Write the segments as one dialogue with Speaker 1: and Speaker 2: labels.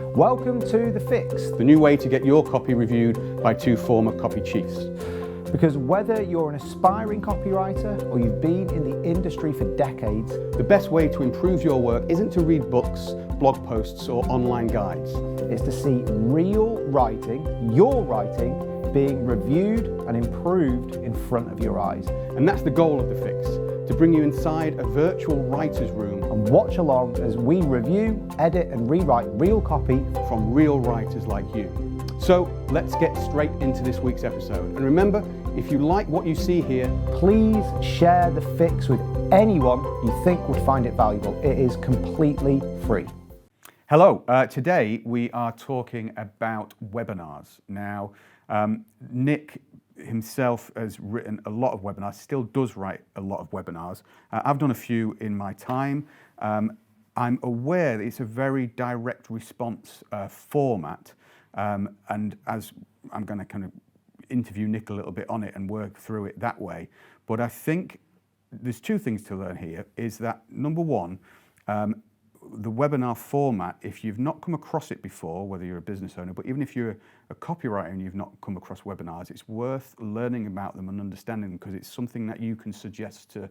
Speaker 1: Welcome to The Fix,
Speaker 2: the new way to get your copy reviewed by two former copy chiefs.
Speaker 1: because whether you're an aspiring copywriter or you've been in the industry for decades,
Speaker 2: The best way to improve your work isn't to read books, blog posts, or online guides.
Speaker 1: it's to see real writing, your writing, being reviewed and improved in front of your eyes.
Speaker 2: And that's the goal of The Fix, to bring you inside a virtual writer's room
Speaker 1: And watch along as we review, edit and rewrite real copy.
Speaker 2: from real writers like you. So let's get straight into this week's episode. And remember, if you like what you see here,
Speaker 1: Please share The Fix with anyone you think would find it valuable. It is completely free.
Speaker 2: hello. Today we are talking about webinars. Now, Nick himself has written a lot of webinars, still does write a lot of webinars. I've done a few in my time. I'm aware that it's a very direct response format, and as I'm going to kind of interview Nick a little bit on it and work through it that way. But I think there's two things to learn here, is that number one, the webinar format, if you've not come across it before, whether you're a business owner, but even if you're a copywriter and you've not come across webinars, it's worth learning about them and understanding them, because it's something that you can suggest to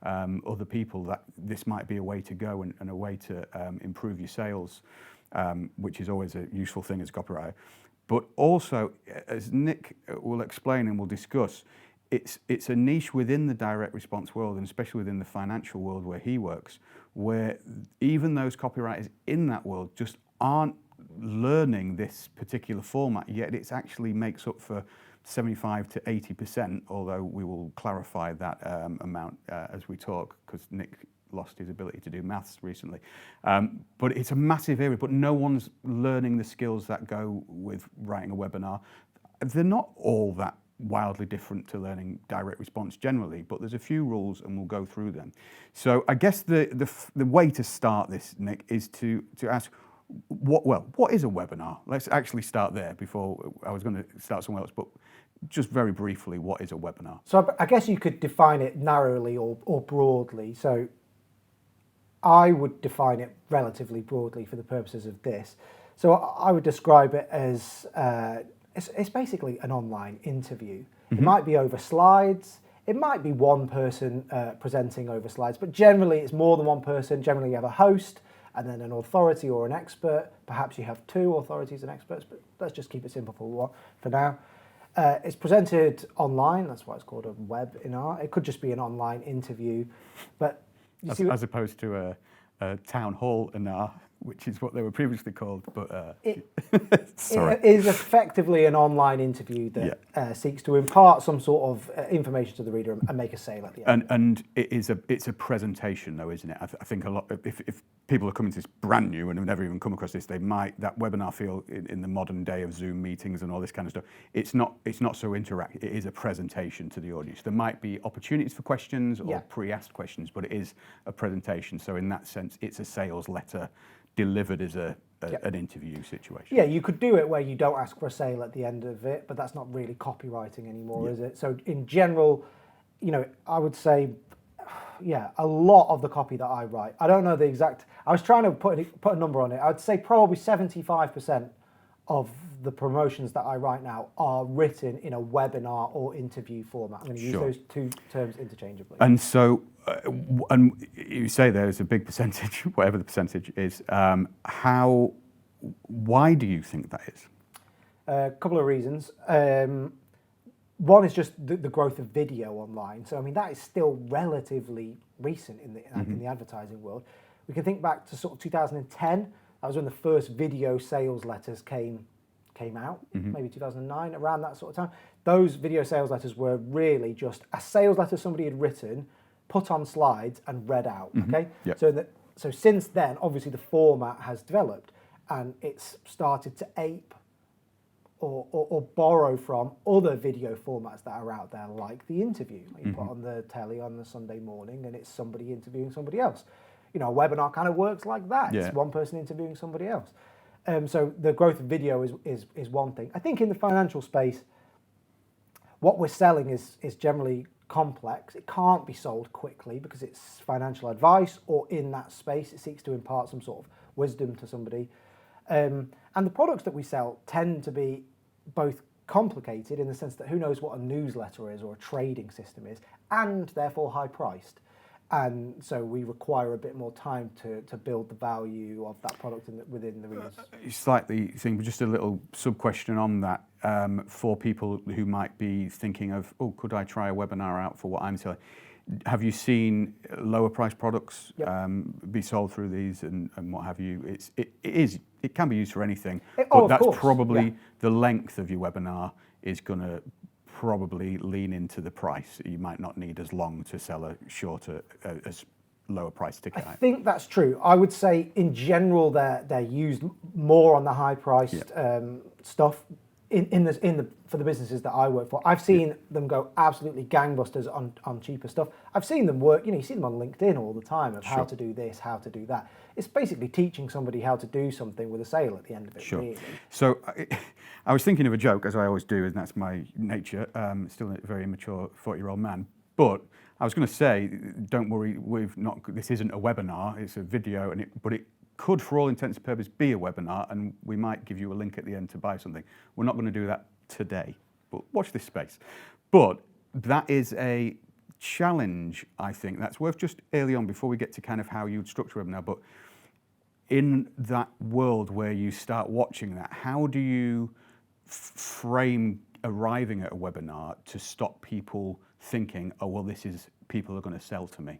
Speaker 2: other people that this might be a way to go and a way to improve your sales, which is always a useful thing as a copywriter. But also, as Nick will explain and will discuss, it's a niche within the direct response world, and especially within the financial world where he works, where even those copywriters in that world just aren't learning this particular format, yet it actually makes up for 75 to 80%, although we will clarify that amount as we talk, because Nick lost his ability to do maths recently. But it's a massive area, but no one's learning the skills that go with writing a webinar. They're not all that wildly different to learning direct response generally, but there's a few rules and we'll go through them. So I guess the way to start this, Nick, is to ask, what is a webinar? Let's actually start there before I was going to start somewhere else, but just very briefly, what is a webinar?
Speaker 1: So I guess you could define it narrowly or broadly. So I would define it relatively broadly for the purposes of this. So I would describe it as it's basically an online interview. It might be over slides. It might be one person presenting over slides, but generally it's more than one person. Generally you have a host and then an authority or an expert. Perhaps you have two authorities and experts, but let's just keep it simple for now. It's presented online. That's why it's called a webinar. It could just be an online interview, but
Speaker 2: as opposed to a town hall inar, which is what they were previously called. But sorry.
Speaker 1: It is effectively an online interview that seeks to impart some sort of information to the reader and make a sale at the end.
Speaker 2: And it's a presentation, though, isn't it? I think a lot. If people are coming to this brand new and have never even come across this, they might that webinar feel in the modern day of Zoom meetings and all this kind of stuff. It's not so interactive. It is a presentation to the audience. There might be opportunities for questions or pre-asked questions, but it is a presentation. So in that sense, it's a sales letter delivered as an interview situation.
Speaker 1: Yeah, you could do it where you don't ask for a sale at the end of it, but that's not really copywriting anymore, is it? So in general, I would say, a lot of the copy that I write, I don't know the exact, I was trying to put a number on it. I'd say probably 75% of the promotions that I write now are written in a webinar or interview format. I'm going to use those two terms interchangeably.
Speaker 2: And so, and you say there's a big percentage, whatever the percentage is. Why do you think that is?
Speaker 1: A couple of reasons. One is just the growth of video online. So, I mean, that is still relatively recent in the advertising world. We can think back to sort of 2010. That was when the first video sales letters came out, maybe 2009, around that sort of time. Those video sales letters were really just a sales letter somebody had written, put on slides and read out, okay? Yep. So since then, obviously the format has developed and it's started to ape or borrow from other video formats that are out there, like the interview. You put on the telly on the Sunday morning and it's somebody interviewing somebody else. A webinar kind of works like that. Yeah. It's one person interviewing somebody else. So the growth of video is one thing. I think in the financial space, what we're selling is generally complex. It can't be sold quickly because it's financial advice, or in that space it seeks to impart some sort of wisdom to somebody. And the products that we sell tend to be both complicated in the sense that who knows what a newsletter is or a trading system is, and therefore high priced. And so we require a bit more time to build the value of that product within the readers.
Speaker 2: Slightly thing, just a little sub question on that for people who might be thinking of, oh, could I try a webinar out for what I'm selling? Have you seen lower priced products be sold through these and what have you? It can be used for anything, but that's probably the length of your webinar is going to probably lean into the price. You might not need as long to sell a shorter, as lower price ticket.
Speaker 1: I think that's true. I would say in general they're used more on the high priced stuff. For the businesses that I work for, I've seen them go absolutely gangbusters on cheaper stuff. I've seen them work, you see them on LinkedIn all the time of how to do this, how to do that. It's basically teaching somebody how to do something with a sale at the end of it. Really.
Speaker 2: So I was thinking of a joke, as I always do, and that's my nature. Still a very immature 40-year-old man. But I was going to say, don't worry, this isn't a webinar, it's a video, but it could, for all intents and purposes, be a webinar, and we might give you a link at the end to buy something. We're not going to do that today, but watch this space. But that is a challenge, I think, that's worth just early on, before we get to kind of how you'd structure a webinar. But in that world where you start watching that, how do you frame arriving at a webinar to stop people thinking, oh, well, people are going to sell to me?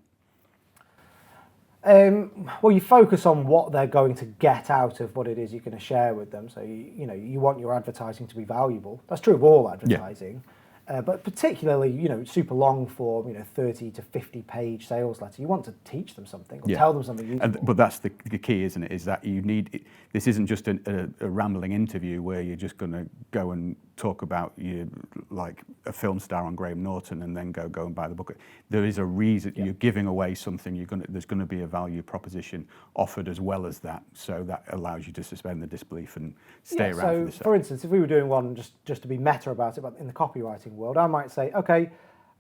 Speaker 1: Well, you focus on what they're going to get out of what it is you're going to share with them. So you want your advertising to be valuable. That's true of all advertising, but particularly super long form, 30 to 50 page sales letter. You want to teach them something or tell them something useful.
Speaker 2: But that's the key, isn't it? Is that you need this isn't just a rambling interview where you're just going to go and talk about you like a film star on Graham Norton and then go and buy the book. There is a reason you're giving away something. There's going to be a value proposition offered as well as that. So that allows you to suspend the disbelief and stay around.
Speaker 1: So for instance, if we were doing one just to be meta about it, but in the copywriting world, I might say, okay,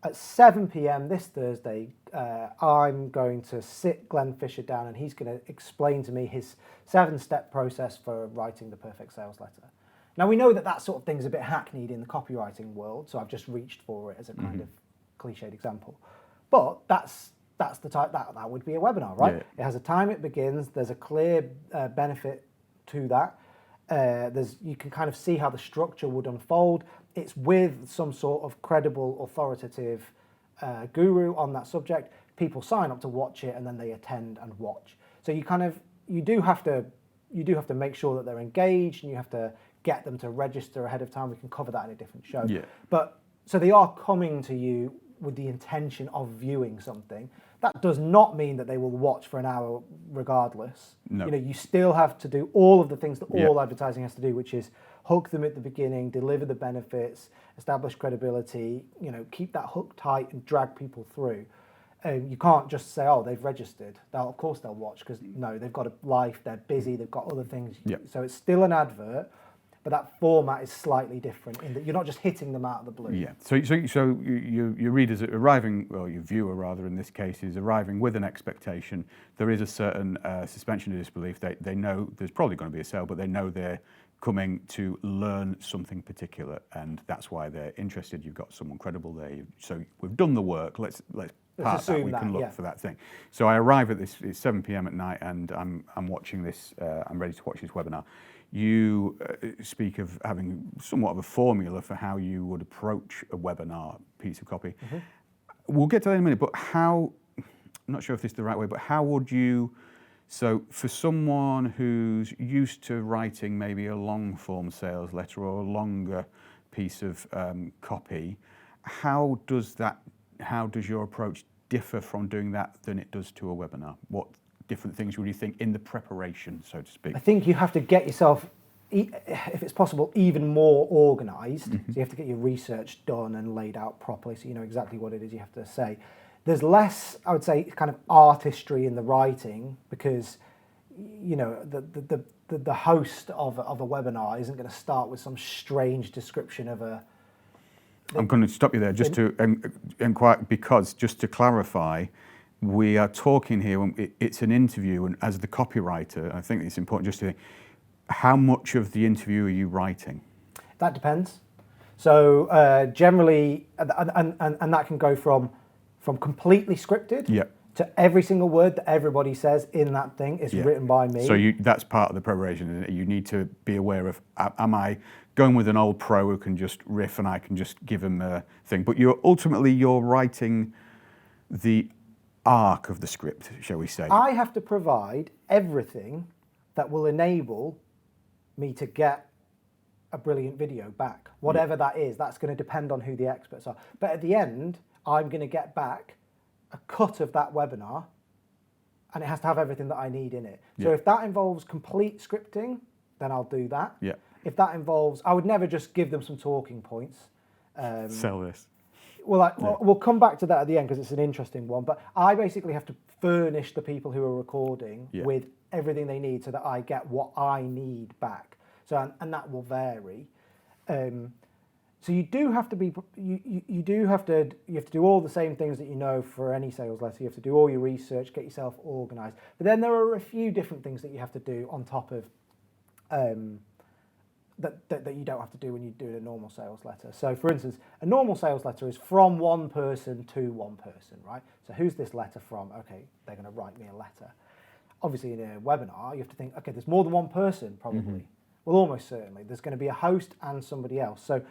Speaker 1: at 7 p.m. this Thursday, I'm going to sit Glenn Fisher down and he's going to explain to me his 7-step process for writing the perfect sales letter. Now, we know that sort of thing is a bit hackneyed in the copywriting world, so I've just reached for it as a kind of cliched example. But that's the type, that would be a webinar, right? It has a time it begins, there's a clear benefit to that. You can kind of see how the structure would unfold. It's with some sort of credible, authoritative guru on that subject. People sign up to watch it and then they attend and watch. So you do have to make sure that they're engaged, and you have to get them to register ahead of time. We can cover that in a different show. But so they are coming to you with the intention of viewing something. That does not mean that they will watch for an hour regardless.
Speaker 2: No.
Speaker 1: You still have to do all of the things that all advertising has to do, which is hook them at the beginning, deliver the benefits, establish credibility, keep that hook tight and drag people through. You can't just say, oh, they've registered. Of course they'll watch, because no, they've got a life, they're busy, they've got other things. So it's still an advert, but that format is slightly different in that you're not just hitting them out of the blue. So
Speaker 2: your readers are arriving, well, your viewer rather in this case, is arriving with an expectation. There is a certain suspension of disbelief. They know there's probably going to be a sale, but they know they're coming to learn something particular, and that's why they're interested. You've got someone credible there. So we've done the work. Let's part that. We can look for that thing. So I arrive at this. It's 7 p.m. at night, and I'm watching this. I'm ready to watch this webinar. You speak of having somewhat of a formula for how you would approach a webinar piece of copy. We'll get to that in a minute, but I'm not sure if this is the right way, but how would you, so for someone who's used to writing maybe a long form sales letter or a longer piece of copy, how does your approach differ from doing that than it does to a webinar? What different things would you think in the preparation, so to speak?
Speaker 1: I think you have to get yourself, if it's possible, even more organised. So you have to get your research done and laid out properly, so you know exactly what it is you have to say. There's less, I would say, kind of artistry in the writing, because the host of a webinar isn't going to start with some strange description of a.
Speaker 2: I'm going to stop you there just to inquire, because just to clarify, we are talking here, it's an interview, and as the copywriter, I think it's important just to think, How much of the interview are you writing?
Speaker 1: That depends. So generally, and that can go from completely scripted
Speaker 2: Yeah.
Speaker 1: to every single word that everybody says in that thing is written by me.
Speaker 2: So that's part of the preparation, isn't it? You need to be aware of, am I going with an old pro who can just riff and I can just give him a thing? But you're writing the arc of the script, shall we say?
Speaker 1: I have to provide everything that will enable me to get a brilliant video back. Whatever that is, that's going to depend on who the experts are. But at the end, I'm going to get back a cut of that webinar, and it has to have everything that I need in it. So if that involves complete scripting, then I'll do that.
Speaker 2: Yeah.
Speaker 1: If that involves, I would never just give them some talking points.
Speaker 2: Sell this.
Speaker 1: Well, we'll come back to that at the end because it's an interesting one. But I basically have to furnish the people who are recording with everything they need so that I get what I need back. So and that will vary. So you do have to be you have to do all the same things that you know for any sales letter. You have to do all your research, get yourself organised. But then there are a few different things that you have to do on top of that you don't have to do when you do a normal sales letter. So for instance, a normal sales letter is from one person to one person, right? So who's this letter from? Okay, they're going to write me a letter. Obviously in a webinar, you have to think, okay, there's more than one person probably. Mm-hmm. Well, almost certainly. There's going to be a host and somebody else. So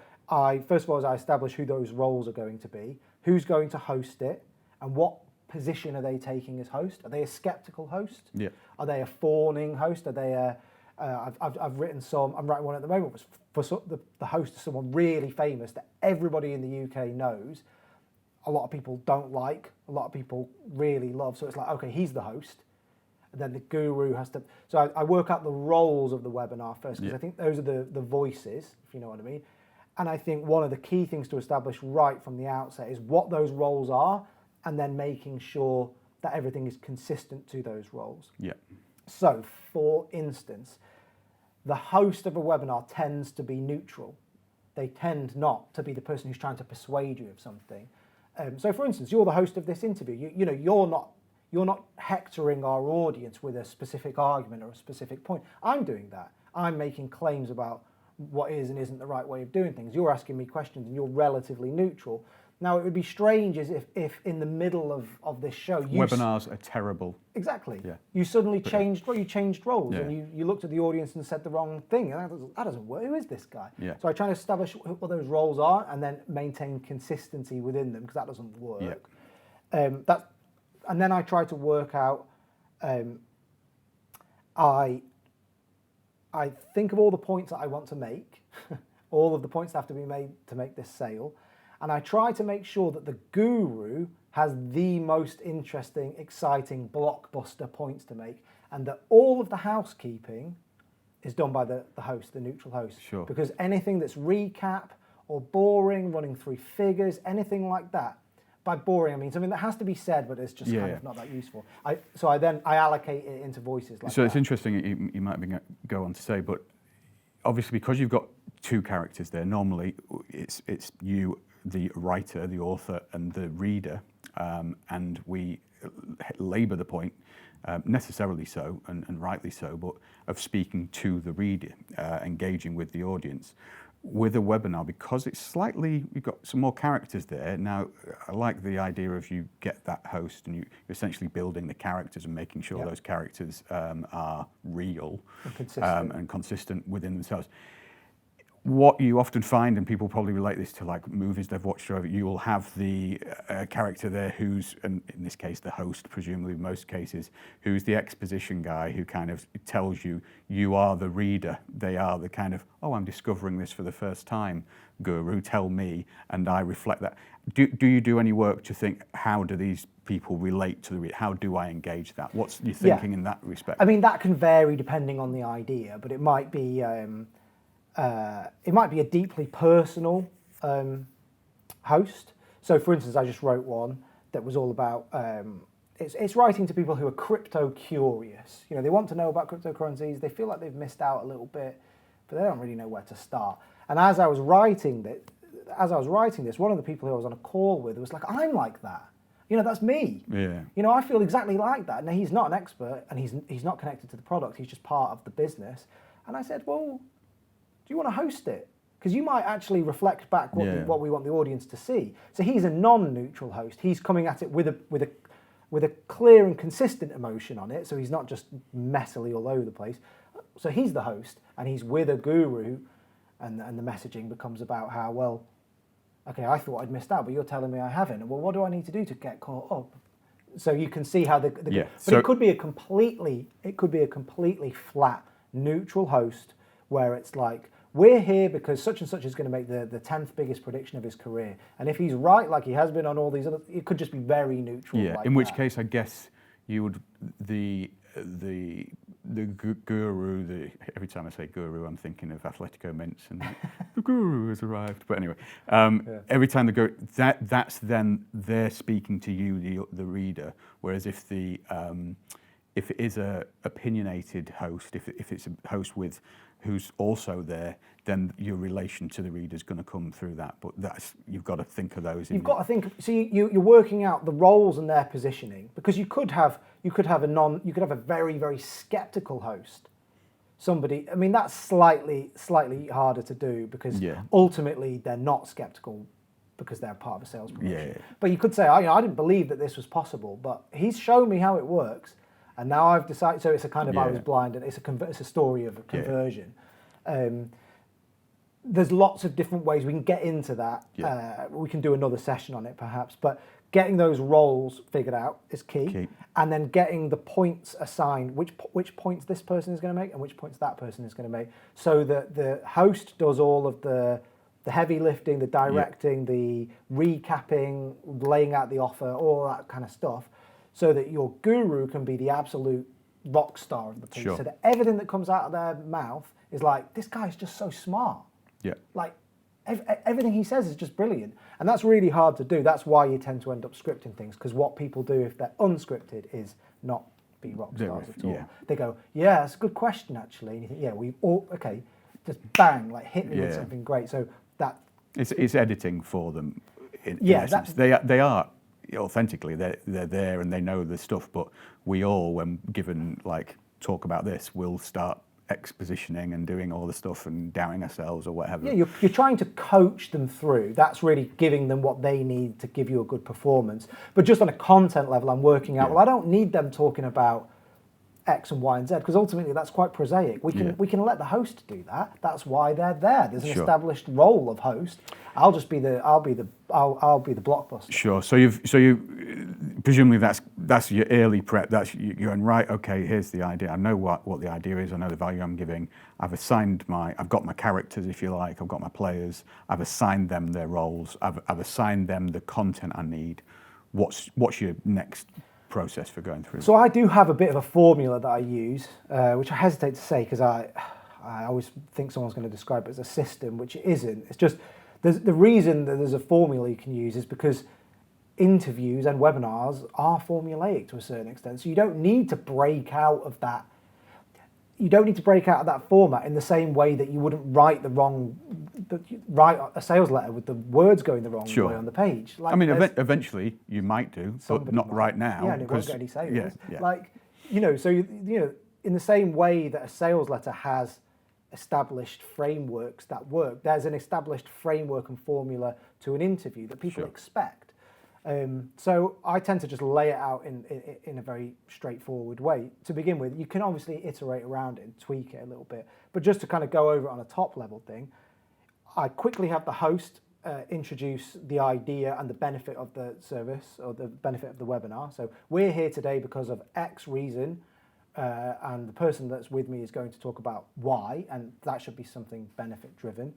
Speaker 1: first of all, I establish who those roles are going to be, who's going to host it, and what position are they taking as host? Are they a skeptical host?
Speaker 2: Yeah.
Speaker 1: Are they a fawning host? Are they a I've written some. I'm writing one at the moment for the host of someone really famous that everybody in the UK knows. A lot of people don't like. A lot of people really love. So it's like, okay, he's the host, and then the guru has to. So I work out the roles of the webinar first because I think those are the voices, if you know what I mean. And I think one of the key things to establish right from the outset is what those roles are, and then making sure that everything is consistent to those roles.
Speaker 2: Yeah.
Speaker 1: So, for instance, the host of a webinar tends to be neutral. They tend not to be the person who's trying to persuade you of something. So, for instance, you're the host of this interview. You know, you're not hectoring our audience with a specific argument or a specific point. I'm doing that. I'm making claims about what is and isn't the right way of doing things. You're asking me questions and you're relatively neutral. Now, it would be strange as if in the middle of this show...
Speaker 2: Webinars are terrible.
Speaker 1: Exactly.
Speaker 2: Yeah.
Speaker 1: You suddenly changed roles
Speaker 2: Yeah.
Speaker 1: and you looked at the audience and said the wrong thing. And that doesn't work. Who is this guy?
Speaker 2: Yeah.
Speaker 1: So I try to establish what those roles are and then maintain consistency within them because that doesn't work.
Speaker 2: Yeah.
Speaker 1: And then I try to work out... I think of all the points that I want to make, all of the points that have to be made to make this sale, and I try to make sure that the guru has the most interesting, exciting, blockbuster points to make, and that all of the housekeeping is done by the host, the neutral host.
Speaker 2: Sure.
Speaker 1: Because anything that's recap or boring, running through figures, anything like that, by boring I mean something that has to be said, but it's just kind of not that useful. I allocate it into voices like that.
Speaker 2: So it's interesting, you might go on to say, but obviously because you've got two characters there, normally it's you, the writer, the author, and the reader, and we labour the point, necessarily so, and rightly so, but of speaking to the reader, engaging with the audience. With a webinar, because it's slightly, you've got some more characters there. Now, I like the idea of you get that host and you're essentially building the characters and making sure those characters are real and consistent within themselves. What you often find, and people probably relate this to like movies they've watched over, you will have the character there who's, and in this case the host, presumably in most cases, who's the exposition guy who kind of tells you, you are the reader. They are the kind of, oh, I'm discovering this for the first time, guru, tell me, and I reflect that. Do you do any work to think, how do these people relate to the reader? How do I engage that? What's your thinking in that respect?
Speaker 1: I mean, that can vary depending on the idea, but it might be a deeply personal host. So, for instance, I just wrote one that was all about it's writing to people who are crypto curious. You know, they want to know about cryptocurrencies. They feel like they've missed out a little bit, but they don't really know where to start. And as I was writing this, one of the people who I was on a call with was like, "I'm like that. You know, that's me.
Speaker 2: Yeah.
Speaker 1: You know, I feel exactly like that." Now, he's not an expert and he's not connected to the product. He's just part of the business. And I said, well, do you want to host it? Because you might actually reflect back what we want the audience to see. So he's a non-neutral host. He's coming at it with a clear and consistent emotion on it. So he's not just messily all over the place. So he's the host, and he's with a guru, and the messaging becomes about how, well, okay, I thought I'd missed out, but you're telling me I haven't. Well, what do I need to do to get caught up? So you can see how but it could be a completely flat, neutral host where it's like, we're here because such and such is going to make the 10th biggest prediction of his career. And if he's right, like he has been on all these other, it could just be very neutral.
Speaker 2: Yeah,
Speaker 1: like
Speaker 2: in which
Speaker 1: that.
Speaker 2: case I guess you would, the guru, every time I say guru, I'm thinking of Atletico Mints and the guru has arrived. But anyway, every time the guru, that's then they're speaking to you, the reader. Whereas if if it is a opinionated host, if it's a host who's also there, then your relation to the reader is going to come through that. But you've got to think of those.
Speaker 1: You've got to think. So you're working out the roles and their positioning, because you could have a very, very skeptical host. Somebody, I mean, that's slightly harder to do because ultimately they're not skeptical because they're part of a sales promotion.
Speaker 2: Yeah.
Speaker 1: But you could say, I didn't believe that this was possible, but he's shown me how it works. And now I've decided, so it's a kind of, I was blind, and it's a story of a conversion. There's lots of different ways we can get into that. We can do another session on it perhaps, but getting those roles figured out is key. And then getting the points assigned, which points this person is going to make and which points that person is going to make, so that the host does all of the heavy lifting, the directing, the recapping, laying out the offer, all that kind of stuff, so that your guru can be the absolute rock star of the piece. So that everything that comes out of their mouth is like, this guy's just so smart.
Speaker 2: Yeah.
Speaker 1: Like, everything he says is just brilliant. And that's really hard to do. That's why you tend to end up scripting things, because what people do if they're unscripted is not be rock stars at all.
Speaker 2: Yeah.
Speaker 1: They go, yeah, that's a good question, actually. And you think, yeah, we all, okay, just bang, like hit me with something great. So that...
Speaker 2: It's editing for them, in essence. They are authentically, they're there and they know the stuff, but we all, when given like talk about this, will start expositioning and doing all the stuff and doubting ourselves or whatever.
Speaker 1: Yeah, you're trying to coach them through. That's really giving them what they need to give you a good performance. But just on a content level, I'm working out, well, I don't need them talking about X and Y and Z, because ultimately that's quite prosaic. We can let the host do that. That's why they're there. There's an established role of host. I'll be the blockbuster.
Speaker 2: Sure. So you presumably that's your early prep. That's you're going, right. Okay, here's the idea. I know what the idea is. I know the value I'm giving. I've got my characters, if you like. I've got my players. I've assigned them their roles. I've assigned them the content I need. What's your next process for going through?
Speaker 1: So I do have a bit of a formula that I use, which I hesitate to say because I always think someone's going to describe it as a system, which it isn't. It's just the reason that there's a formula you can use is because interviews and webinars are formulaic to a certain extent. So you don't need to break out of that. You don't need to break out of that format in the same way that you wouldn't write a sales letter with the words going the wrong way on the page.
Speaker 2: Like, I mean, eventually you might do, but not right now.
Speaker 1: Yeah, and it won't get any sales.
Speaker 2: Yeah.
Speaker 1: Like, so in the same way that a sales letter has established frameworks that work, there's an established framework and formula to an interview that people expect. So I tend to just lay it out in a very straightforward way to begin with. You can obviously iterate around it and tweak it a little bit, but just to kind of go over it on a top level thing, I quickly have the host introduce the idea and the benefit of the service or the benefit of the webinar. So we're here today because of X reason, and the person that's with me is going to talk about Y, and that should be something benefit driven.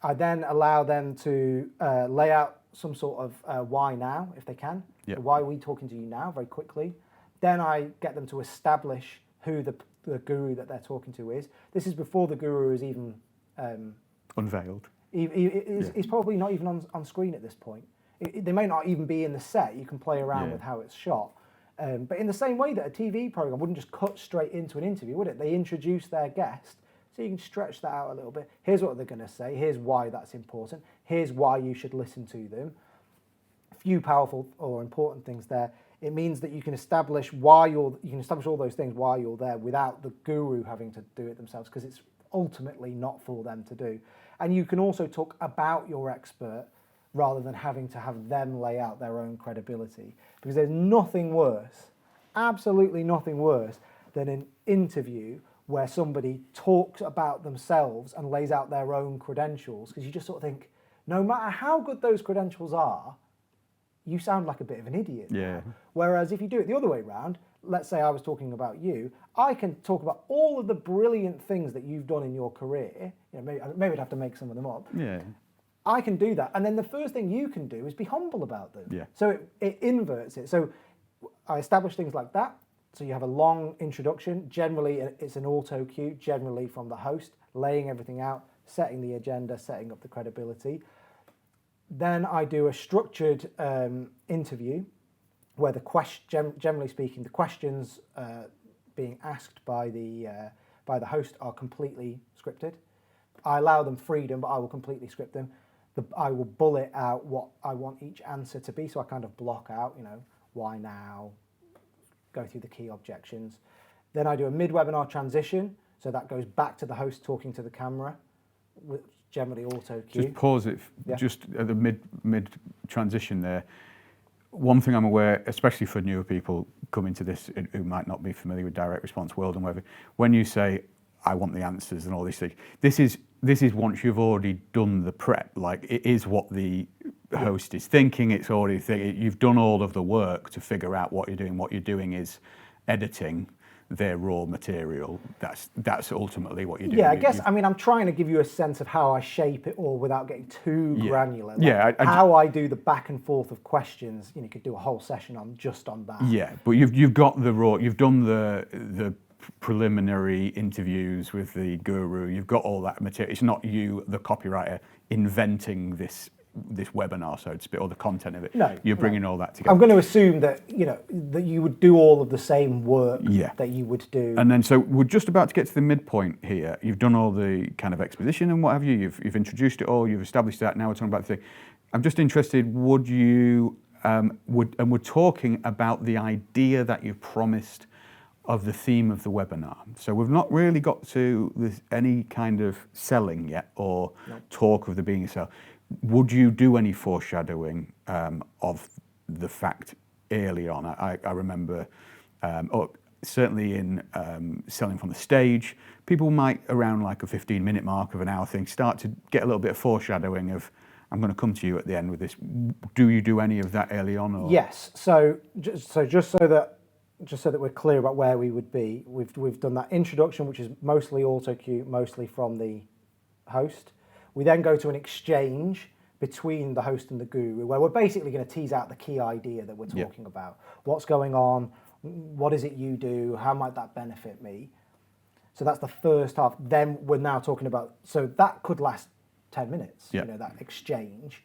Speaker 1: I then allow them to lay out some sort of why now, if they can.
Speaker 2: Yep.
Speaker 1: Why are we talking to you now, very quickly. Then I get them to establish who the guru that they're talking to is. This is before the guru is even...
Speaker 2: unveiled.
Speaker 1: He's probably not even on screen at this point. They may not even be in the set. You can play around with how it's shot. But in the same way that a TV program wouldn't just cut straight into an interview, would it? They introduce their guest, so you can stretch that out a little bit. Here's what they're going to say. Here's why that's important. Here's why you should listen to them. A few powerful or important things there. It means that you can establish all those things why you're there without the guru having to do it themselves, because it's ultimately not for them to do. And you can also talk about your expert rather than having to have them lay out their own credibility. Because there's nothing worse, absolutely nothing worse, than an interview where somebody talks about themselves and lays out their own credentials. Because you just sort of think, no matter how good those credentials are, you sound like a bit of an idiot.
Speaker 2: Yeah.
Speaker 1: Whereas if you do it the other way around, let's say I was talking about you, I can talk about all of the brilliant things that you've done in your career. You know, maybe I'd have to make some of them up.
Speaker 2: Yeah.
Speaker 1: I can do that. And then the first thing you can do is be humble about them.
Speaker 2: Yeah.
Speaker 1: So it inverts it. So I establish things like that. So you have a long introduction. Generally, it's an auto cue, generally from the host, laying everything out, setting the agenda, setting up the credibility. Then I do a structured interview where generally speaking, the questions being asked by the host are completely scripted. I allow them freedom, but I will completely script them. I will bullet out what I want each answer to be, so I kind of block out, you know, why now, go through the key objections. Then I do a mid-webinar transition, so that goes back to the host talking to the camera, with generally auto cue.
Speaker 2: Just pause it, just at the mid transition there. One thing I'm aware, especially for newer people coming to this who might not be familiar with direct response world and whatever, when you say, I want the answers and all these things, this is once you've already done the prep. Like, it is what the host is thinking. It's already you've done all of the work to figure out what you're doing. What you're doing is editing their raw material. That's ultimately what you're doing.
Speaker 1: Yeah, I guess, I mean, I'm trying to give you a sense of how I shape it all without getting too granular. Like how I do the back and forth of questions. You know, you could do a whole session on that.
Speaker 2: Yeah, but you've got the raw, you've done the preliminary interviews with the guru, you've got all that material. It's not you, the copywriter, inventing this webinar, so to speak, or the content of it.
Speaker 1: No,
Speaker 2: you're bringing all that together.
Speaker 1: I'm going to assume that, you know, that you would do all of the same work that you would do.
Speaker 2: And then, so we're just about to get to the midpoint here. You've done all the kind of exposition and what have you. You've introduced it all. You've established that. Now we're talking about the thing. I'm just interested. Would you and we're talking about the idea that you promised of the theme of the webinar. So we've not really got to any kind of selling yet or talk of there being a sell. Would you do any foreshadowing of the fact early on? I remember, or certainly in selling from the stage, people might around like a 15-minute mark of an hour thing start to get a little bit of foreshadowing of, I'm going to come to you at the end with this. Do you do any of that early on? Or?
Speaker 1: Yes. So just so that we're clear about where we would be, we've done that introduction, which is mostly auto cue, mostly from the host. We then go to an exchange between the host and the guru, where we're basically going to tease out the key idea that we're talking about. What's going on? What is it you do? How might that benefit me? So that's the first half. Then we're now talking about, so that could last 10 minutes, you know, that exchange.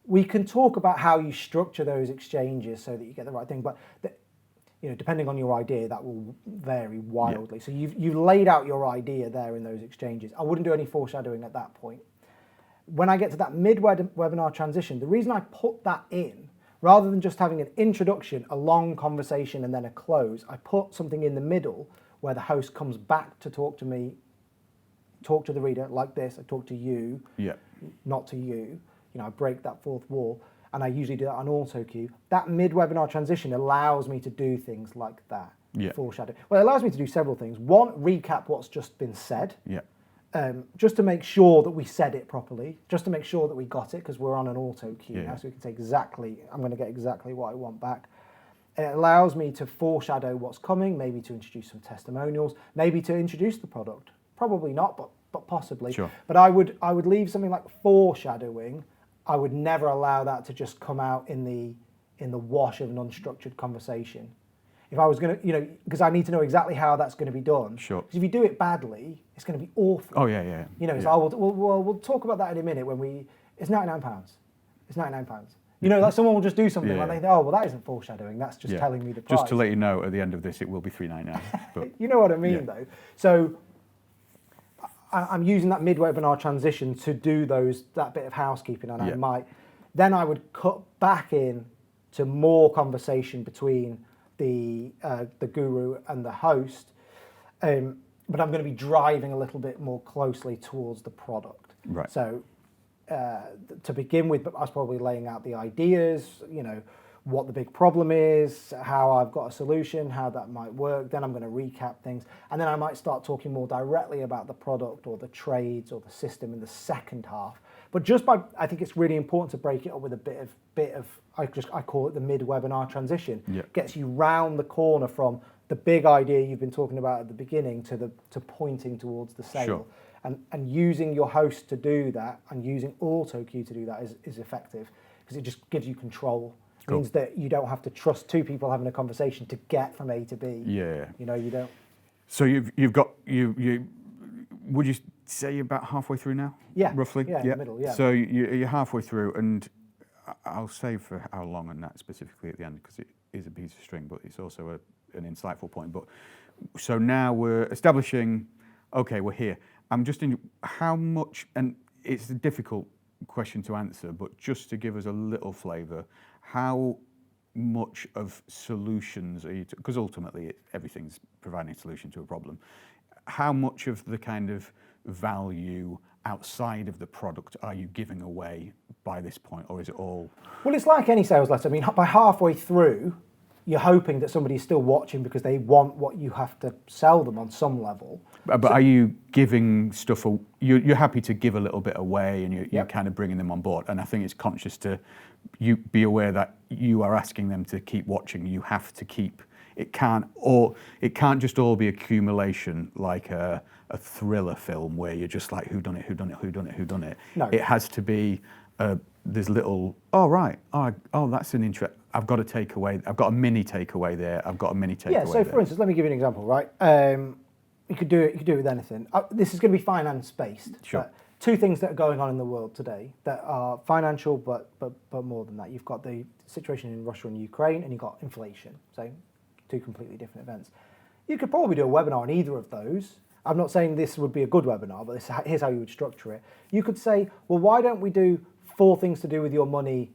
Speaker 1: We can talk about how you structure those exchanges so that you get the right thing, but you know, depending on your idea, that will vary wildly. So you've laid out your idea there in those exchanges. I wouldn't do any foreshadowing at that point. When I get to that mid-webinar transition, the reason I put that in, rather than just having an introduction, a long conversation, and then a close, I put something in the middle where the host comes back to talk to me, talk to the reader like this. I talk to you, not to you. You know, I break that fourth wall. And I usually do that on auto cue. That mid-webinar transition allows me to do things like that, foreshadow. Well, it allows me to do several things. One, recap what's just been said, just to make sure that we said it properly, just to make sure that we got it, because we're on an auto cue now, so we can say I'm going to get exactly what I want back. It allows me to foreshadow what's coming, maybe to introduce some testimonials, maybe to introduce the product. Probably not, but possibly. Sure. But I would leave something like foreshadowing. I would never allow that to just come out in the wash of an unstructured conversation. If I was going to, you know, because I need to know exactly how that's going to be done. Sure. Because if you do it badly, it's going to be awful.
Speaker 2: Oh yeah.
Speaker 1: You know, we'll talk about that in a minute when it's £99. It's £99. You know, like someone will just do something and they think, oh, well, that isn't foreshadowing. That's just telling me the price.
Speaker 2: Just to let you know, at the end of this, it will be $3.99. But
Speaker 1: you know what I mean, though. So I'm using that mid-webinar transition to do that bit of housekeeping, and I would cut back in to more conversation between the guru and the host, but I'm going to be driving a little bit more closely towards the product.
Speaker 2: Right.
Speaker 1: So to begin with, I was probably laying out the ideas, what the big problem is, how I've got a solution, how that might work. Then I'm going to recap things. And then I might start talking more directly about the product or the trades or the system in the second half. But I think it's really important to break it up with a bit of I call it the mid-webinar transition.
Speaker 2: Yeah.
Speaker 1: Gets you round the corner from the big idea you've been talking about at the beginning to pointing towards the sale.
Speaker 2: Sure.
Speaker 1: And using your host to do that and using auto cue to do that is effective because it just gives you control. It
Speaker 2: Cool.
Speaker 1: means that you don't have to trust two people having a conversation to get from A to B.
Speaker 2: Yeah.
Speaker 1: You don't.
Speaker 2: So you've got you. Would you say you're about halfway through now?
Speaker 1: Yeah.
Speaker 2: Roughly.
Speaker 1: Yeah. In the middle. Yeah.
Speaker 2: So you're halfway through, and I'll say for how long and that specifically at the end because it is a piece of string, but it's also an insightful point. But so now we're establishing. Okay, we're here. I'm just in how much, and it's a difficult question to answer, but just to give us a little flavour, how much of solutions are you, because ultimately everything's providing a solution to a problem, how much of the kind of value outside of the product are you giving away by this point, or is it all?
Speaker 1: Well, it's like any sales letter. I mean, by halfway through, you're hoping that somebody's still watching because they want what you have to sell them on some level.
Speaker 2: But are you giving stuff, you're happy to give a little bit away and you're
Speaker 1: Yep.
Speaker 2: kind of bringing them on board. And I think it's conscious to you be aware that you are asking them to keep watching. You have to keep, it can't just all be accumulation like a thriller film where you're just like, who done it?
Speaker 1: No.
Speaker 2: It has to be, there's little, that's an interest. I've got a takeaway. I've got a mini takeaway there. I've got a mini takeaway
Speaker 1: Yeah. So, for instance, let me give you an example. Right. You could do it with anything. This is going to be finance based.
Speaker 2: Sure.
Speaker 1: Two things that are going on in the world today that are financial, but more than that. You've got the situation in Russia and Ukraine, and you've got inflation. So, two completely different events. You could probably do a webinar on either of those. I'm not saying this would be a good webinar, but here's how you would structure it. You could say, well, why don't we do 4 things to do with your money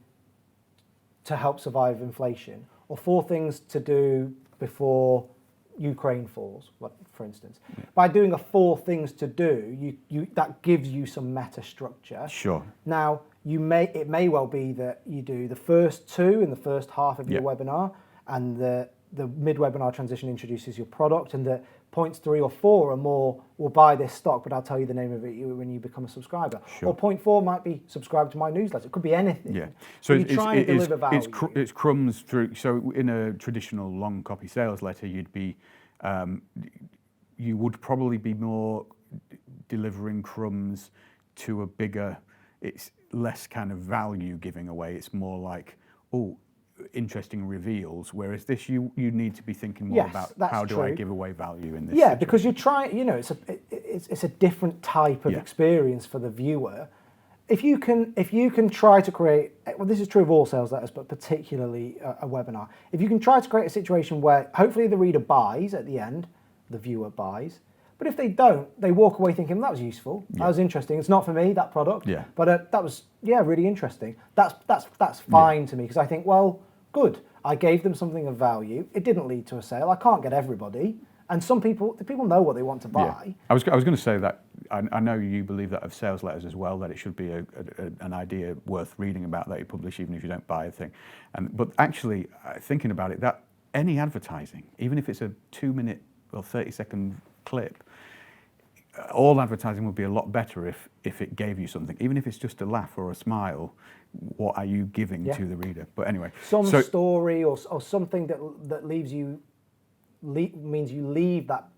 Speaker 1: to help survive inflation, or 4 things to do before Ukraine falls, for instance. Yeah. By doing a 4 things to do, you that gives you some meta structure.
Speaker 2: Sure.
Speaker 1: Now, it may well be that you do the first 2 in the first half of your webinar, and the mid-webinar transition introduces your product, and the points 3 or 4 are more, we'll buy this stock, but I'll tell you the name of it when you become a subscriber.
Speaker 2: Sure.
Speaker 1: Or point 4 might be subscribe to my newsletter. It could be anything.
Speaker 2: Yeah. So
Speaker 1: you're trying to deliver value.
Speaker 2: It's crumbs through. So in a traditional long copy sales letter, you'd be, you would probably be more delivering crumbs to a bigger. It's less kind of value giving away. It's more like, interesting reveals, whereas this you need to be thinking more about how do I give away value in this situation.
Speaker 1: Because you're trying, it's a different type of experience for the viewer. If you can try to create, well, this is true of all sales letters, but particularly a webinar, if you can try to create a situation where hopefully the reader buys at the end, the viewer buys, but if they don't, they walk away thinking that was useful, that was interesting. It's not for me, that product, but that was really interesting. That's fine to me, because I think, well, good. I gave them something of value. It didn't lead to a sale. I can't get everybody, and some people know what they want to buy.
Speaker 2: Yeah. I was going to say that I know you believe that of sales letters as well, that it should be an idea worth reading about that you publish even if you don't buy a thing. But actually, thinking about it, that any advertising, even if it's a 2-minute or 30-second clip, all advertising would be a lot better if it gave you something, even if it's just a laugh or a smile. What are you giving to the reader? But anyway,
Speaker 1: some story or something that leaves you means you leave that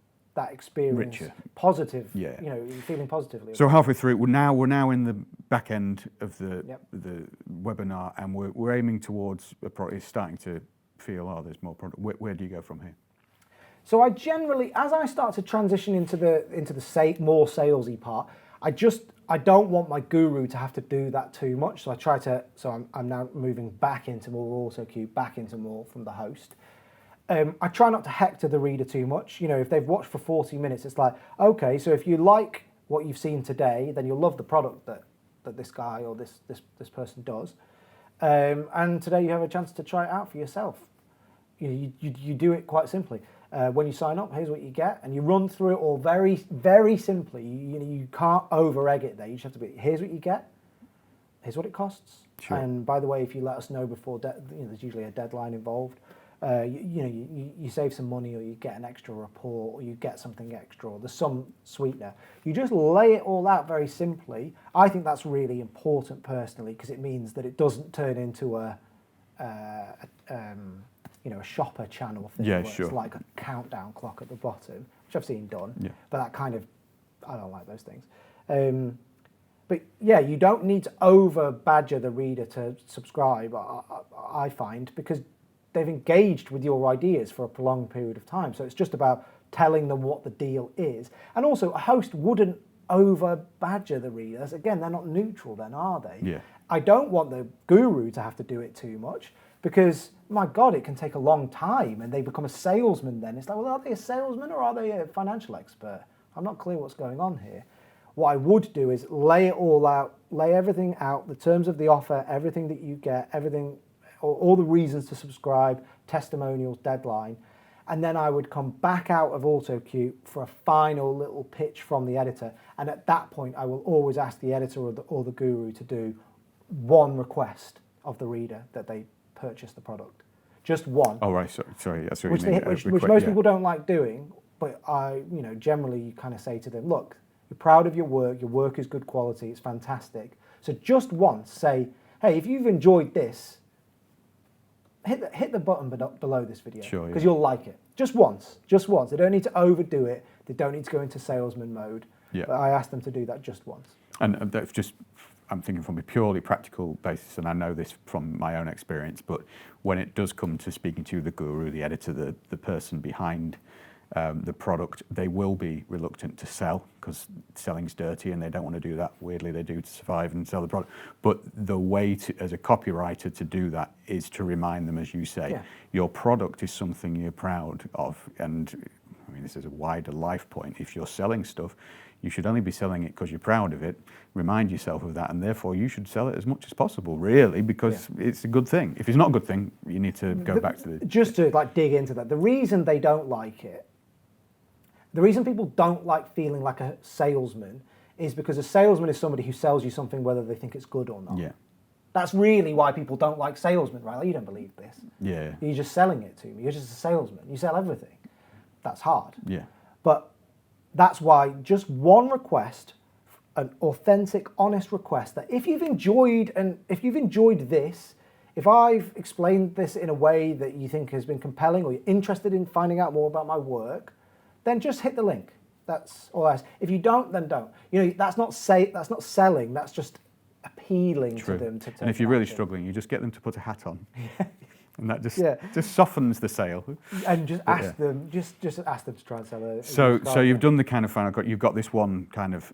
Speaker 1: experience
Speaker 2: richer,
Speaker 1: positive. You're feeling positively.
Speaker 2: So halfway through, we're now in the back end of the webinar, and we're aiming towards a product. It's starting to feel there's more product. Where do you go from here?
Speaker 1: So I generally, as I start to transition into the more salesy part, I don't want my guru to have to do that too much. So I try to. So I'm now moving back into more auto cue, back into more from the host. I try not to hector the reader too much. If they've watched for 40 minutes, it's like, okay, so if you like what you've seen today, then you'll love the product that this guy or this person does. And today you have a chance to try it out for yourself. You do it quite simply. When you sign up, here's what you get, and you run through it all very, very simply. You can't over-egg it there. You just have to be, here's what you get, here's what it costs.
Speaker 2: Sure.
Speaker 1: And by the way, if you let us know before, there's usually a deadline involved. You save some money, or you get an extra report, or you get something extra, or there's some sweetener. You just lay it all out very simply. I think that's really important personally, because it means that it doesn't turn into a shopper channel thing, where
Speaker 2: sure.
Speaker 1: it's like a countdown clock at the bottom, which I've seen done.
Speaker 2: Yeah.
Speaker 1: But that kind of, I don't like those things. But yeah, you don't need to over badger the reader to subscribe, I find, because they've engaged with your ideas for a prolonged period of time. So it's just about telling them what the deal is. And also, a host wouldn't over badger the readers. Again, they're not neutral then, are they?
Speaker 2: Yeah.
Speaker 1: I don't want the guru to have to do it too much, because my God, it can take a long time and they become a salesman then. It's like, well, are they a salesman or are they a financial expert? I'm not clear what's going on here. What I would do is lay it all out, lay everything out, the terms of the offer, everything that you get, everything, all the reasons to subscribe, testimonials, deadline, and then I would come back out of AutoCue for a final little pitch from the editor. And at that point, I will always ask the editor or the guru to do one request of the reader that they purchase the product. Just one.
Speaker 2: Oh, right. Sorry. That's what
Speaker 1: Which,
Speaker 2: you mean.
Speaker 1: which most people don't like doing, but generally you kind of say to them, look, you're proud of your work is good quality, it's fantastic. So just once say, hey, if you've enjoyed this, hit the button below this video,
Speaker 2: Sure,
Speaker 1: because you'll like it. Just once. They don't need to overdo it. They don't need to go into salesman mode.
Speaker 2: Yeah.
Speaker 1: But I ask them to do that just once.
Speaker 2: And that's just, I'm thinking from a purely practical basis, and I know this from my own experience, but when it does come to speaking to the guru, the editor, the person behind the product, they will be reluctant to sell, because selling's dirty and they don't want to do that. Weirdly, they do to survive and sell the product. But the way to, as a copywriter, to do that is to remind them, as you say, your product is something you're proud of. And I mean, this is a wider life point. If you're selling stuff, you should only be selling it because you're proud of it. Remind yourself of that, and therefore you should sell it as much as possible, really, because it's a good thing. If it's not a good thing, you need to go back to the...
Speaker 1: Just to dig into that, the reason they don't like it, the reason people don't like feeling like a salesman is because a salesman is somebody who sells you something whether they think it's good or not.
Speaker 2: Yeah.
Speaker 1: That's really why people don't like salesmen, right? Like, you don't believe this.
Speaker 2: Yeah.
Speaker 1: You're just selling it to me. You're just a salesman. You sell everything. That's hard.
Speaker 2: Yeah.
Speaker 1: But that's why just one request, an authentic, honest request, that if you've enjoyed this, if I've explained this in a way that you think has been compelling, or you're interested in finding out more about my work, then just hit the link. That's all I ask. If you don't, then don't. That's not selling. That's just appealing to them.
Speaker 2: And if you're really struggling, you just get them to put a hat on, and that just softens the sale.
Speaker 1: And just ask them, just ask them to try and sell it.
Speaker 2: So you've done the kind of final. You've got this one kind of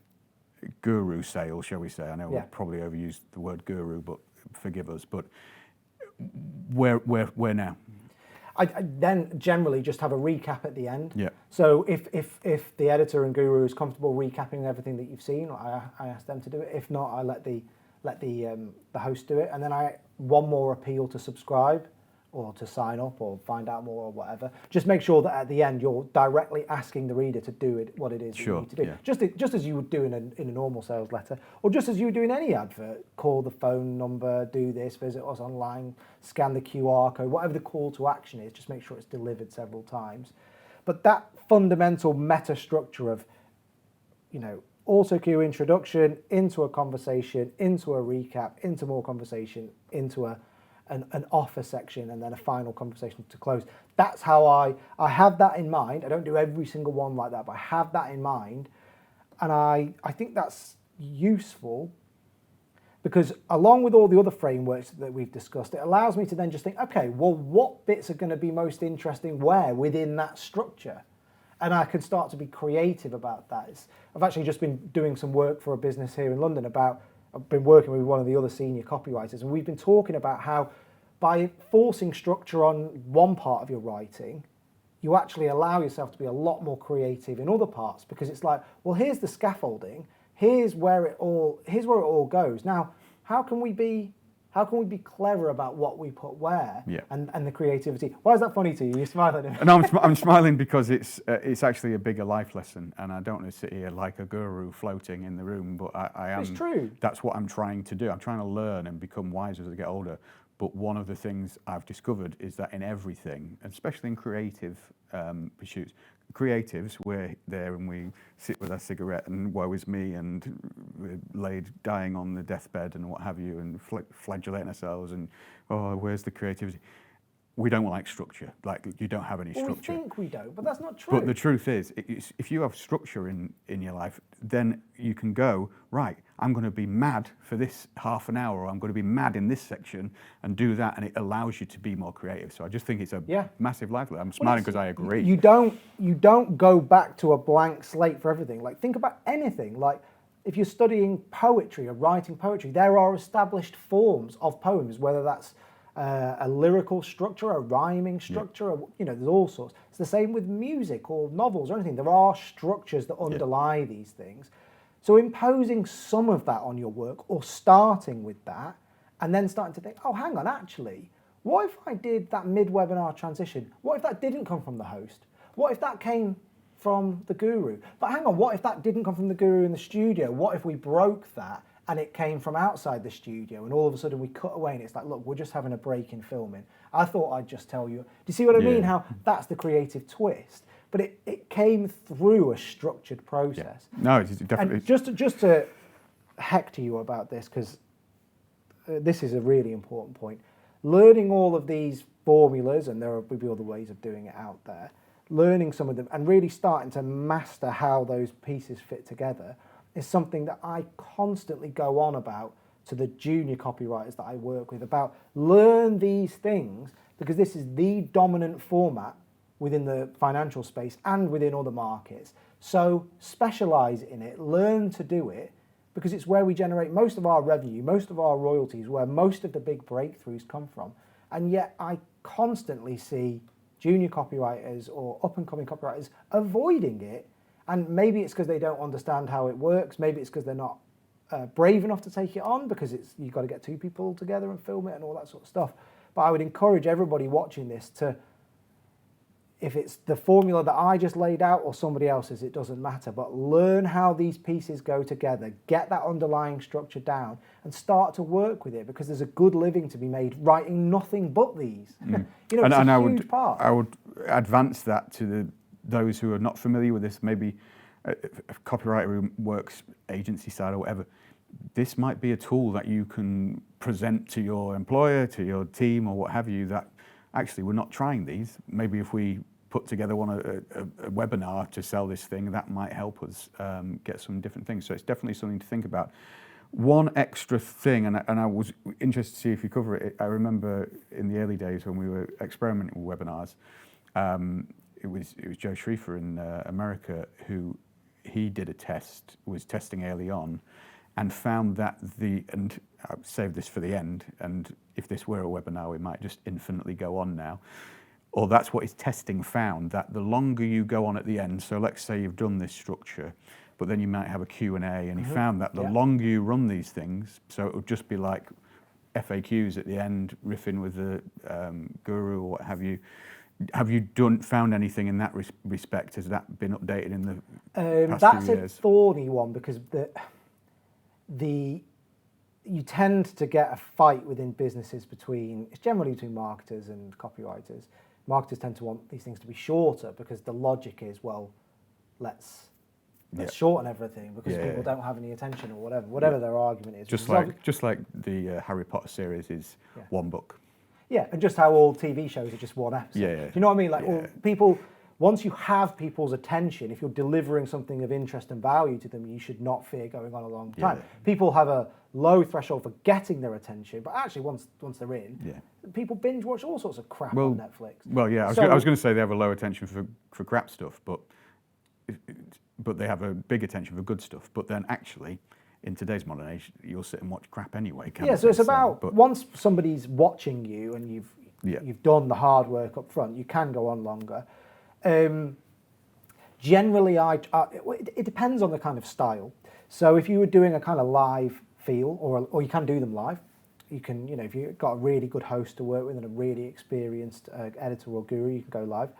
Speaker 2: guru sale, shall we say? I know we've probably overused the word guru, but forgive us. But where now?
Speaker 1: I then generally just have a recap at the end.
Speaker 2: Yeah.
Speaker 1: So if the editor and guru is comfortable recapping everything that you've seen, I ask them to do it. If not, I let the host do it, and then one more appeal to subscribe, or to sign up, or find out more, or whatever. Just make sure that at the end you're directly asking the reader to do what it is you need to do. Yeah. Just as you would do in a normal sales letter, or just as you would do in any advert. Call the phone number, do this, visit us online, scan the QR code, whatever the call to action is, just make sure it's delivered several times. But that fundamental meta structure of, AutoCue introduction, into a conversation, into a recap, into more conversation, into an offer section, and then a final conversation to close. That's how I have that in mind. I don't do every single one like that, but I have that in mind. And I think that's useful, because along with all the other frameworks that we've discussed, it allows me to then just think, okay, well, what bits are going to be most interesting where within that structure? And I can start to be creative about that. I've actually just been doing some work for a business here in London I've been working with one of the other senior copywriters, and we've been talking about how by forcing structure on one part of your writing, you actually allow yourself to be a lot more creative in other parts, because it's like, well, here's the scaffolding, here's where it all goes. Now, how can we How can we be clever about what we put where
Speaker 2: Yeah.
Speaker 1: and the creativity? Why is that funny to you? You're smiling.
Speaker 2: And I'm smiling because it's actually a bigger life lesson, and I don't want to sit here like a guru floating in the room, but I am.
Speaker 1: It's true.
Speaker 2: That's what I'm trying to do. I'm trying to learn and become wiser as I get older. But one of the things I've discovered is that in everything, especially in creative pursuits, creatives, we're there and we sit with our cigarette and woe is me, and we're laid dying on the deathbed and what have you, and flagellating ourselves and, oh, where's the creativity? We don't like structure. Like, you don't have any structure.
Speaker 1: We think we don't, but that's not true.
Speaker 2: But the truth is, if you have structure in your life, then you can go, right, I'm going to be mad for this half an hour, or I'm going to be mad in this section and do that, and it allows you to be more creative. So I just think it's a massive life. I'm smiling because I agree.
Speaker 1: You don't go back to a blank slate for everything. Like, think about anything. Like, if you're studying poetry or writing poetry, there are established forms of poems, whether that's a lyrical structure, a rhyming structure, there's all sorts. It's the same with music or novels or anything. There are structures that underlie these things. So imposing some of that on your work, or starting with that, and then starting to think, oh, hang on, actually, what if I did that mid-webinar transition? What if that didn't come from the host? What if that came from the guru? But hang on, what if that didn't come from the guru in the studio? What if we broke that and it came from outside the studio, and all of a sudden we cut away and it's like, look, we're just having a break in filming. I thought I'd just tell you. Do you see what I mean? How that's the creative twist. But it came through a structured process.
Speaker 2: Yeah. No, it's definitely.
Speaker 1: And just to hector you about this, because this is a really important point. Learning all of these formulas, and there will be other ways of doing it out there, learning some of them and really starting to master how those pieces fit together is something that I constantly go on about to the junior copywriters that I work with, about learn these things, because this is the dominant format within the financial space and within other markets. So specialize in it, learn to do it, because it's where we generate most of our revenue, most of our royalties, where most of the big breakthroughs come from. And yet I constantly see junior copywriters or up-and-coming copywriters avoiding it. And maybe it's because they don't understand how it works. Maybe it's because they're not brave enough to take it on, because you've got to get two people together and film it and all that sort of stuff. But I would encourage everybody watching this to, if it's the formula that I just laid out or somebody else's, it doesn't matter. But learn how these pieces go together, get that underlying structure down, and start to work with it, because there's a good living to be made writing nothing but these. It's a huge part.
Speaker 2: I would advance that to those who are not familiar with this, maybe a copywriter who works agency side or whatever. This might be a tool that you can present to your employer, to your team, or what have you, that actually we're not trying these. Maybe if we put together a webinar to sell this thing, that might help us get some different things. So it's definitely something to think about. One extra thing, and I was interested to see if you cover it. I remember in the early days when we were experimenting with webinars, it was Joe Schriefer in America who he did a test, was testing early on, and found that and I'll save this for the end, and if this were a webinar, we might just infinitely go on now. Or that's what his testing found, that the longer you go on at the end, so let's say you've done this structure, but then you might have a Q&A, and he found that the longer you run these things, so it would just be like FAQs at the end, riffing with the guru or what have you. Have you found anything in that respect? Has that been updated in the past few years?
Speaker 1: That's a thorny one, because you tend to get a fight within businesses it's generally between marketers and copywriters. Marketers tend to want these things to be shorter, because the logic is, well, let's shorten everything, because people don't have any attention, or whatever their argument is.
Speaker 2: Just like the Harry Potter series is one book.
Speaker 1: Yeah, and just how all TV shows are just one episode.
Speaker 2: Yeah.
Speaker 1: Do you know what I mean? Like, people, once you have people's attention, if you're delivering something of interest and value to them, you should not fear going on a long time. People have a low threshold for getting their attention, but actually once they're in, people binge watch all sorts of crap on Netflix.
Speaker 2: Well, yeah, I was going to say they have a low attention for crap stuff, but they have a big attention for good stuff. But then actually, in today's modern age, you'll sit and watch crap anyway.
Speaker 1: So it's about, once somebody's watching you and you've done the hard work up front, you can go on longer. Generally, it depends on the kind of style. So if you were doing a kind of live feel, or you can do them live, You can, if you've got a really good host to work with and a really experienced editor or guru, you can go live.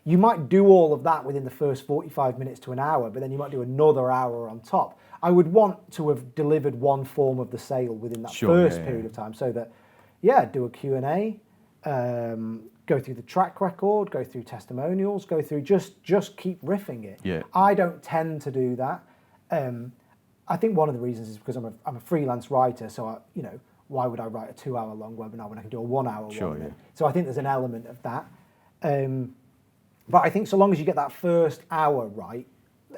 Speaker 1: You might do all of that within the first 45 minutes to an hour, but then you might do another hour on top. I would want to have delivered one form of the sale within that first period of time, so that, do a Q&A, go through the track record, go through testimonials, go through just keep riffing it.
Speaker 2: Yeah.
Speaker 1: I don't tend to do that. I think one of the reasons is because I'm a freelance writer, so why would I write a 2-hour long webinar when I can do a 1-hour one?
Speaker 2: Yeah.
Speaker 1: So I think there's an element of that. But I think so long as you get that first hour right,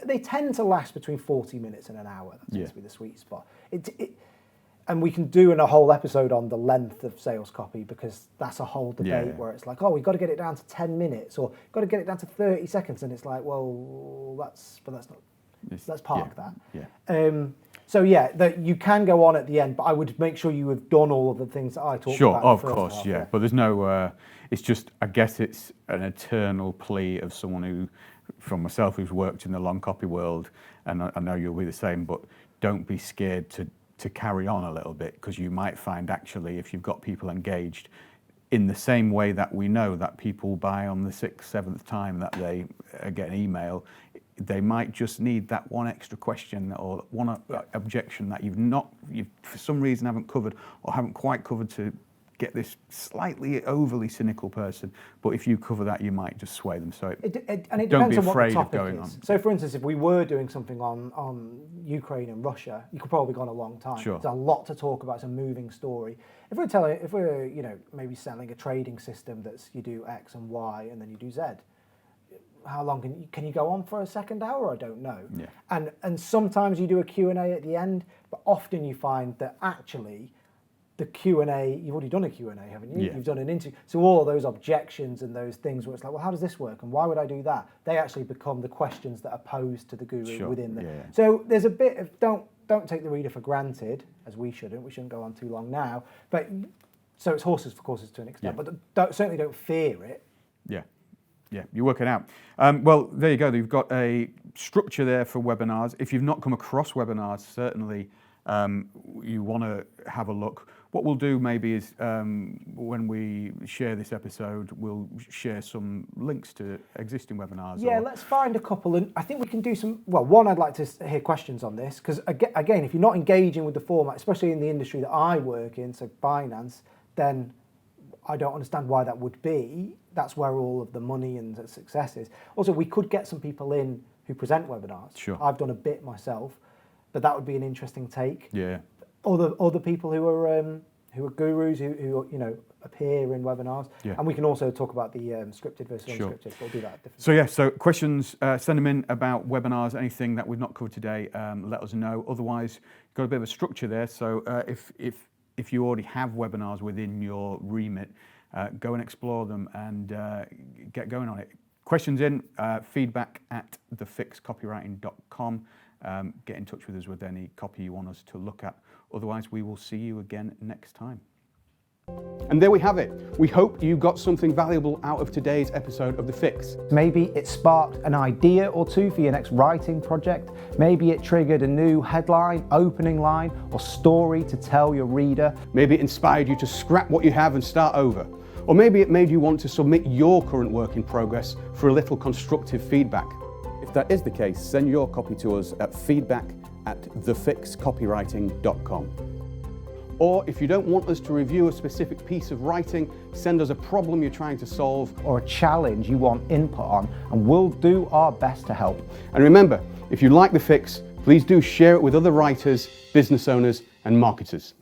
Speaker 1: they tend to last between 40 minutes and an hour. That tends to be the sweet spot. And we can do a whole episode on the length of sales copy, because that's a whole debate where it's like, we've got to get it down to 10 minutes or got to get it down to 30 seconds. And it's like, well, that's not, let's park that. Yeah. So that you can go on at the end, but I would make sure you have done all of the things that I talked about.
Speaker 2: Sure, of course, But there's no, it's just, I guess it's an eternal plea of someone from myself who's worked in the long copy world, and I know you'll be the same, but don't be scared to carry on a little bit, because you might find actually if you've got people engaged in the same way that we know that people buy on the 6th, 7th time that they get an email, they might just need that one extra question or one objection that you for some reason haven't covered or haven't quite covered to get this slightly overly cynical person. But if you cover that, you might just sway them. So don't be afraid of going on.
Speaker 1: So for instance, if we were doing something on Ukraine and Russia, you could probably go on a long time.
Speaker 2: Sure.
Speaker 1: There's a lot to talk about. It's a moving story. If we're maybe selling a trading system that's you do X and Y and then you do Z, how long can you go on for a second hour? I don't know. Yeah. And sometimes you do a Q&A at the end, but often you find that actually the Q&A, you've already done a Q&A, haven't you? Yeah. You've done an interview. So all of those objections and those things where it's like, well, how does this work? And why would I do that? They actually become the questions that are posed to the guru within them. Yeah. So there's a bit of, don't take the reader for granted, as we shouldn't. We shouldn't go on too long now. But so it's horses for courses to an extent, but certainly don't fear it.
Speaker 2: Yeah. Yeah, you're working out. Well, there you go. You've got a structure there for webinars. If you've not come across webinars, certainly you want to have a look. What we'll do maybe is when we share this episode, we'll share some links to existing webinars.
Speaker 1: Yeah, let's find a couple. And I think we can do some, one, I'd like to hear questions on this, because again, if you're not engaging with the format, especially in the industry that I work in, so finance, then I don't understand why that would be. That's where all of the money and the success is. Also, we could get some people in who present webinars. Sure. I've done a bit myself, but that would be an interesting take. Yeah. Other people who are gurus who appear in webinars. Yeah. And we can also talk about the scripted versus unscripted. We'll do that differently. So questions, send them in about webinars, anything that we've not covered today, let us know. Otherwise, got a bit of a structure there. So if you already have webinars within your remit, go and explore them and get going on it. Questions in, feedback at thefixcopywriting.com. Get in touch with us with any copy you want us to look at. Otherwise, we will see you again next time. And there we have it. We hope you got something valuable out of today's episode of The Fix. Maybe it sparked an idea or two for your next writing project. Maybe it triggered a new headline, opening line, or story to tell your reader.
Speaker 2: Maybe it inspired you to scrap what you have and start over. Or maybe it made you want to submit your current work in progress for a little constructive feedback. If that is the case, send your copy to us at feedback@thefixcopywriting.com. Or if you don't want us to review a specific piece of writing, send us a problem you're trying to solve
Speaker 1: or a challenge you want input on, and we'll do our best to help.
Speaker 2: And remember, if you like The Fix, please do share it with other writers, business owners, and marketers.